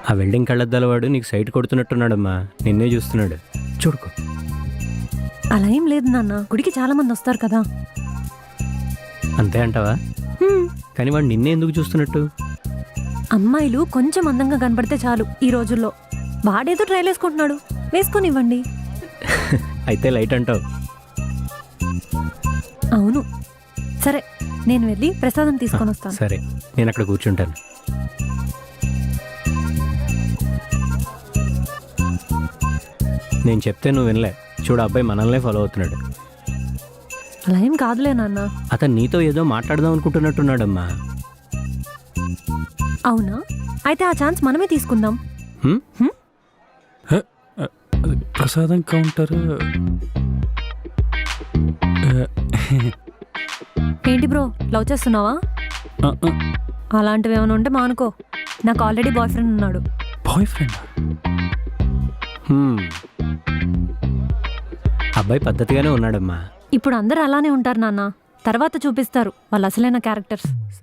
ఆ వెల్డింగ్ కళ్ళద్దాల వాడు నీకు సైట్ కొడుతున్నట్టున్నాడమ్మా, నిన్నే చూస్తున్నాడు. చూడుకో. అలా ఏం లేదు నాన్న, గుడికి చాలా మంది వస్తారు కదా. అంతే అంటావా? కానీ వాడు నిన్నే ఎందుకు చూస్తున్నట్టు? అమ్మాయిలు కొంచెం అందంగా కనబడితే చాలు ఈ రోజుల్లో. వాడేదో ట్రైల్ వేసుకుంటున్నాడు, వేసుకొనివ్వండి. అయితే లైట్ అంటావు. అవును. సరే, నేను వెళ్ళి ప్రసాదం తీసుకొని వస్తాను. సరే, నేను అక్కడ కూర్చుంటాను. నేను చెప్తే నువ్వు వినలే. చూడు, అబ్బాయి మనల్నే ఫాలో అవుతున్నాడు. అలా ఏం కాదులే నాన్న. అతను నీతో ఏదో మాట్లాడదాం అనుకుంటున్నట్టున్నాడమ్మా. అవునా? అయితే ఆ ఛాన్స్ మనమే తీసుకుందాం. ప్రసాదం కౌంటర్. ఏంటి బ్రో, లవ్ చేస్తున్నావా? అలాంటివి ఏమైనా ఉంటే మానుకో. నాకు ఆల్రెడీ బాయ్ ఫ్రెండ్ ఉన్నాడు. Boy friend? అబ్బాయి పద్ధతిగానే ఉన్నాడమ్మా. ఇప్పుడు అందరూ అలానే ఉంటారు నాన్న, తర్వాత చూపిస్తారు వాళ్ళ అసలైన క్యారెక్టర్స్.